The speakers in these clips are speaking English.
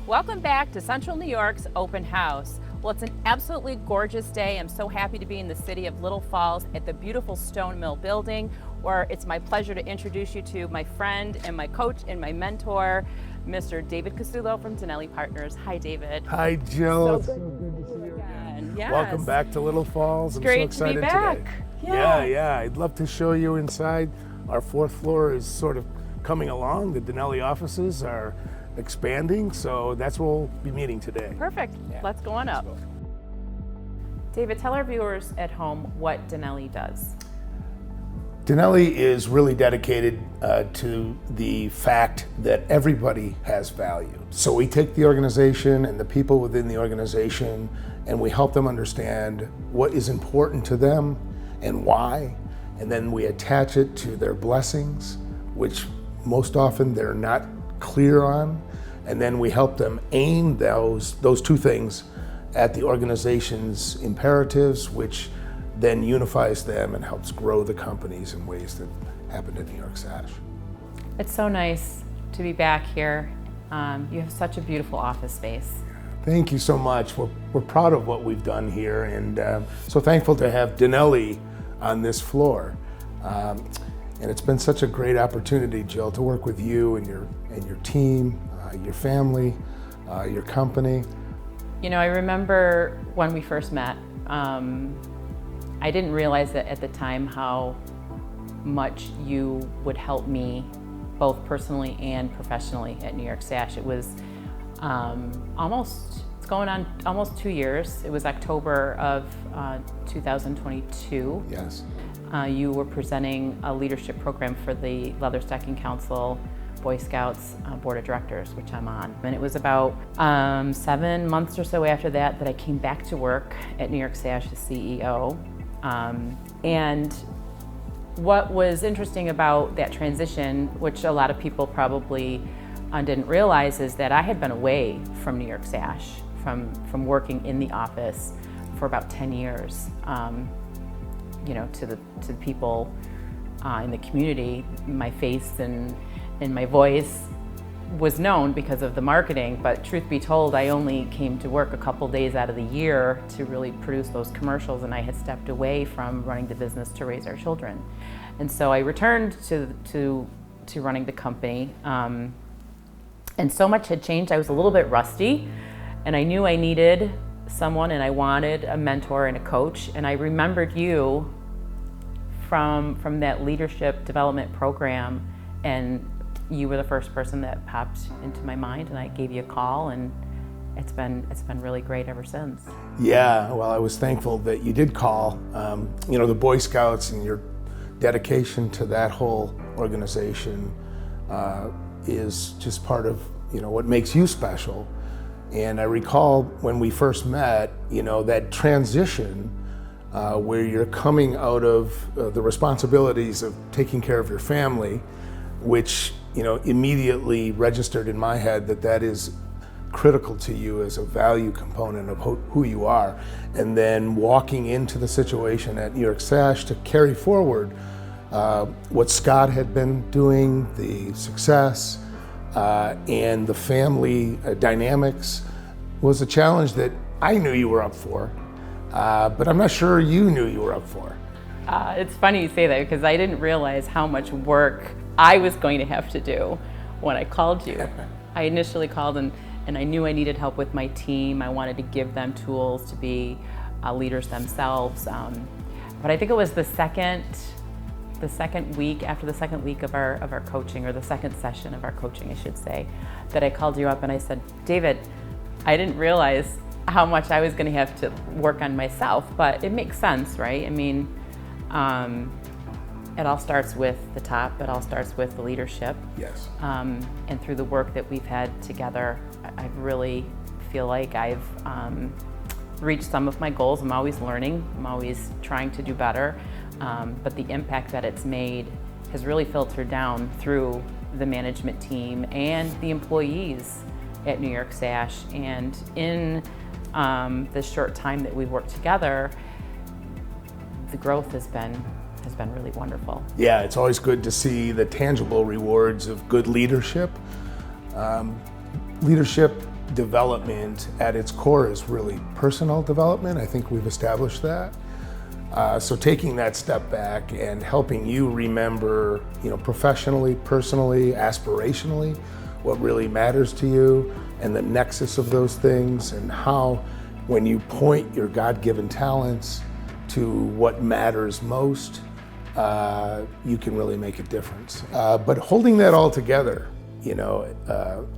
Welcome back to Central New York's Open House. Well, it's an absolutely gorgeous day. I'm so happy to be in the city of Little Falls at the beautiful Stone Mill building, where it's my pleasure to introduce you to my friend and my coach and my mentor, Mr. David Casullo from Daneli Partners. Hi, David. Hi, Jill. So good to see you again. Yes. Welcome back to Little Falls. I'm Great so excited to be back. today. Yeah. I'd love to show you inside. Our fourth floor is sort of coming along. The Daneli offices are expanding, so that's where we'll be meeting today. Perfect. Yeah. Let's go on up. David, tell our viewers at home what Daneli does. Daneli is really dedicated to the fact that everybody has value. So we take the organization and the people within the organization and we help them understand what is important to them and why, and then we attach it to their blessings, which most often they're not clear on, and then we help them aim those two things at the organization's imperatives, which then unifies them and helps grow the companies in ways that happen at New York SASH. It's so nice to be back here. You have such a beautiful office space. Thank you so much. We're proud of what we've done here, and so thankful to have Daneli on this floor. And it's been such a great opportunity, Jill, to work with you and your team, your family, your company. You know, I remember when we first met, I didn't realize that at the time how much you would help me both personally and professionally at New York SASH. It was it's going on almost 2 years. It was October of 2022. Yes. You were presenting a leadership program for the Leather Stacking Council Boy Scouts Board of Directors, which I'm on. And it was about 7 months or so after that I came back to work at New York SASH as CEO. And what was interesting about that transition, which a lot of people probably didn't realize, is that I had been away from New York SASH, from working in the office for about 10 years. You know, to the people in the community, my face and my voice was known because of the marketing, but truth be told, I only came to work a couple days out of the year to really produce those commercials, and I had stepped away from running the business to raise our children. And so I returned to running the company, and so much had changed. I was a little bit rusty, and I knew I needed someone, and I wanted a mentor and a coach, and I remembered you from that leadership development program, and you were the first person that popped into my mind, and I gave you a call, and it's been really great ever since. Yeah, well, I was thankful that you did call. You know, the Boy Scouts and your dedication to that whole organization is just part of, you know, what makes you special. And I recall when we first met, you know, that transition where you're coming out of the responsibilities of taking care of your family, which, you know, immediately registered in my head that is critical to you as a value component of who you are. And then walking into the situation at New York SASH to carry forward what Scott had been doing, the success, and the family dynamics was a challenge that I knew you were up for, but I'm not sure you knew you were up for. It's funny you say that, because I didn't realize how much work I was going to have to do when I called you. I initially called and I knew I needed help with my team. I wanted to give them tools to be leaders themselves. But I think it was the second week, after the second week of our coaching, or the second session of our coaching, I should say, that I called you up and I said, David, I didn't realize how much I was going to have to work on myself, but it makes sense, right? I mean, it all starts with the top. It all starts with the leadership. Yes. And through the work that we've had together, I really feel like I've reached some of my goals. I'm always learning. I'm always trying to do better. But the impact that it's made has really filtered down through the management team and the employees at New York SASH. And in the short time that we've worked together, the growth has been really wonderful. Yeah, it's always good to see the tangible rewards of good leadership. Leadership development at its core is really personal development. I think we've established that. So taking that step back and helping you remember, professionally, personally, aspirationally, what really matters to you and the nexus of those things, and how when you point your God-given talents to what matters most, you can really make a difference. But holding that all together,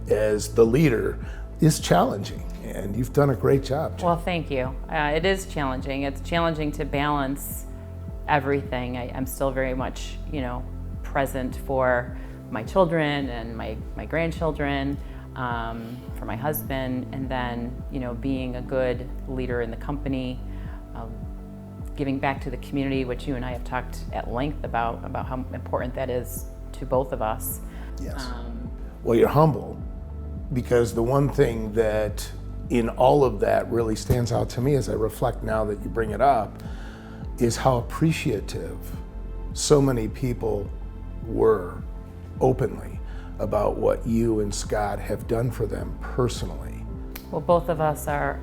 as the leader, is challenging, and you've done a great job, Jen. Well, thank you. It is challenging. It's challenging to balance everything. I'm still very much, present for my children and my grandchildren, for my husband, and then, being a good leader in the company, giving back to the community, which you and I have talked at length about how important that is to both of us. Yes. Well, you're humble, because the one thing that in all of that really stands out to me as I reflect now that you bring it up is how appreciative so many people were openly about what you and Scott have done for them personally. Well, both of us are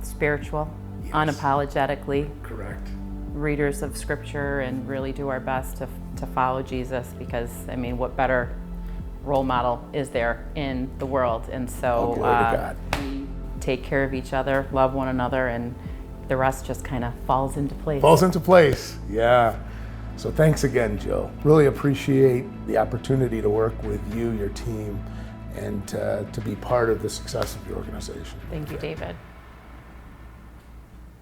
spiritual, Yes. unapologetically. Correct. Readers of scripture, and really do our best to follow Jesus, because what better role model is there in the world? And so Glory to God. we take care of each other, love one another, and the rest just kind of falls into place. Falls into place, yeah. So thanks again, Jill. Really appreciate the opportunity to work with you, your team, and to be part of the success of your organization. Thank you, David.